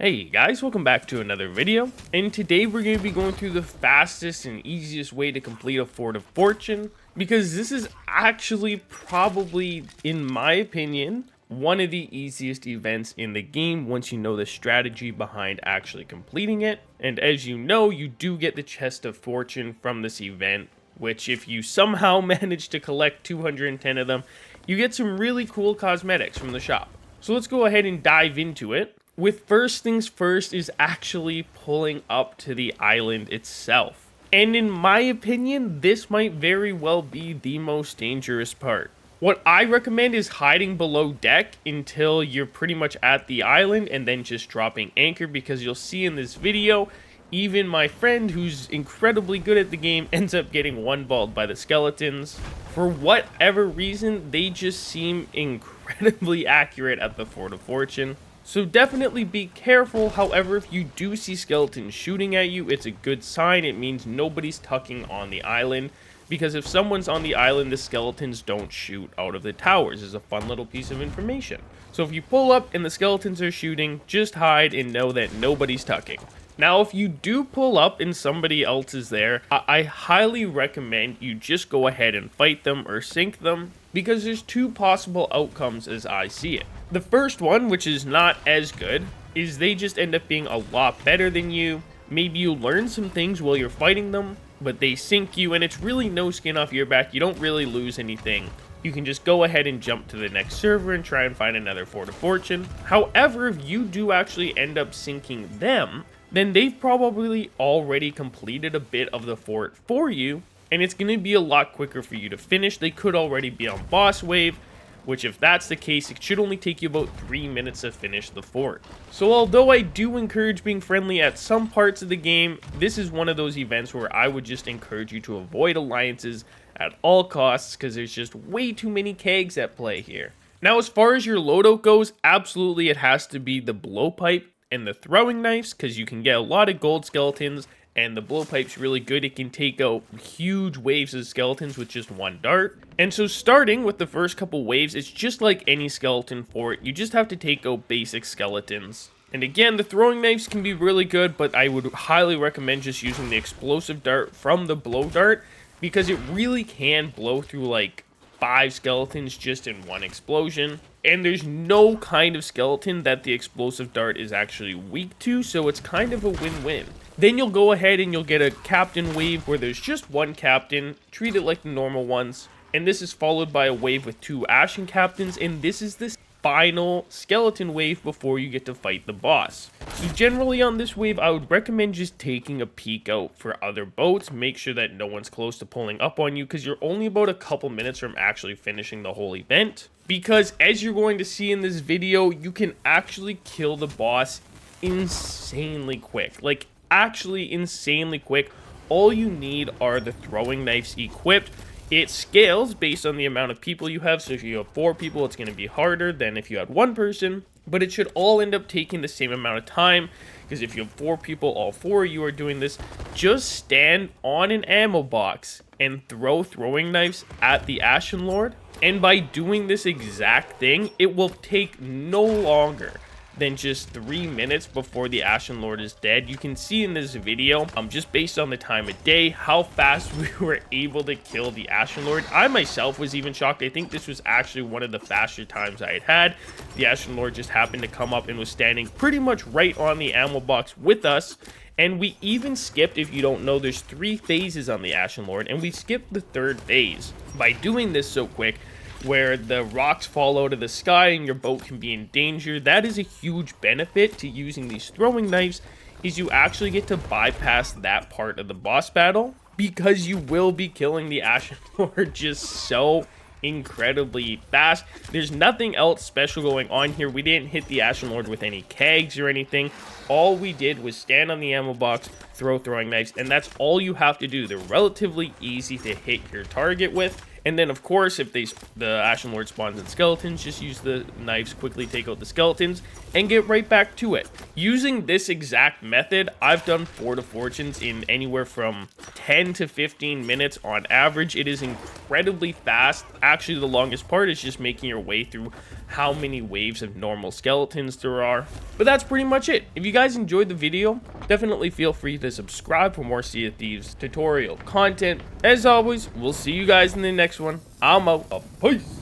Hey guys, welcome back to another video, and today we're going to be going through the fastest and easiest way to complete a Fort of Fortune, because this is actually probably, in my opinion, one of the easiest events in the game once you know the strategy behind actually completing it. And as you know, you do get the Chest of Fortune from this event, which if you somehow manage to collect 210 of them, you get some really cool cosmetics from the shop. So let's go ahead and dive into it. With first things first is actually pulling up to the island itself. And in my opinion, this might very well be the most dangerous part. What I recommend is hiding below deck until you're pretty much at the island and then just dropping anchor, because you'll see in this video, even my friend who's incredibly good at the game ends up getting one-balled by the skeletons. For whatever reason, they just seem incredibly accurate at the Fort of Fortune. So definitely be careful. However, if you do see skeletons shooting at you, it's a good sign. It means nobody's tucking on the island, because if someone's on the island, the skeletons don't shoot out of the towers. Is a fun little piece of information. So if you pull up and the skeletons are shooting, just hide and know that nobody's tucking. Now, if you do pull up and somebody else is there, I highly recommend you just go ahead and fight them or sink them, because there's two possible outcomes as I see it. The first one, which is not as good, is they just end up being a lot better than you. Maybe you learn some things while you're fighting them, but they sink you and it's really no skin off your back. You don't really lose anything. You can just go ahead and jump to the next server and try and find another Fort of Fortune. However, if you do actually end up sinking them, then they've probably already completed a bit of the fort for you, and it's going to be a lot quicker for you to finish. They could already be on boss wave, which if that's the case, it should only take you about 3 minutes to finish the fort. So although I do encourage being friendly at some parts of the game, this is one of those events where I would just encourage you to avoid alliances at all costs, because there's just way too many kegs at play here. Now, as far as your loadout goes, absolutely it has to be the blowpipe and the throwing knives, because you can get a lot of gold skeletons, and the blowpipe's really good. It can take out huge waves of skeletons with just one dart. And so starting with the first couple waves, it's just like any skeleton fort. You just have to take out basic skeletons. And again, the throwing knives can be really good, but I would highly recommend just using the explosive dart from the blow dart, because it really can blow through like 5 skeletons just in one explosion. And there's no kind of skeleton that the explosive dart is actually weak to, so it's kind of a win-win. Then you'll go ahead and you'll get a captain wave where there's just one captain. Treat it like the normal ones. And this is followed by a wave with 2 ashen captains, and this is the final skeleton wave before you get to fight the boss. So generally on this wave, I would recommend just taking a peek out for other boats. Make sure that no one's close to pulling up on you, because you're only about a couple minutes from actually finishing the whole event. Because as you're going to see in this video, you can actually kill the boss insanely quick. Like, actually insanely quick. All you need are the throwing knives equipped. It scales based on the amount of people you have. So if you have 4 people, it's going to be harder than if you had 1 person. But it should all end up taking the same amount of time, because if you have 4 people, all 4 of you are doing this. Just stand on an ammo box and throw throwing knives at the Ashen Lord. And by doing this exact thing, it will take no longer than just 3 minutes before the Ashen Lord is dead. You can see in this video, just based on the time of day, how fast we were able to kill the Ashen Lord. I myself was even shocked. I think this was actually one of the faster times I had. The Ashen Lord just happened to come up and was standing pretty much right on the ammo box with us. And we even skipped, if you don't know, there's 3 phases on the Ashen Lord, and we skipped the 3rd phase. By doing this so quick, where the rocks fall out of the sky and your boat can be in danger, that is a huge benefit to using these throwing knives, is you actually get to bypass that part of the boss battle, because you will be killing the Ashen Lord just so incredibly fast. There's nothing else special going on here. We didn't hit the Ashen Lord with any kegs or anything. All we did was stand on the ammo box, throw throwing knives, and that's all you have to do. They're relatively easy to hit your target with. And then, of course, if the Ashen Lord spawns in skeletons, just use the knives, quickly take out the skeletons, and get right back to it. Using this exact method, I've done Fort of Fortunes in anywhere from 10 to 15 minutes on average. It is incredibly fast. Actually, the longest part is just making your way through how many waves of normal skeletons there are. But that's pretty much it. If you guys enjoyed the video, definitely feel free to subscribe for more Sea of Thieves tutorial content. As always, we'll see you guys in the next one. I'm out. Peace.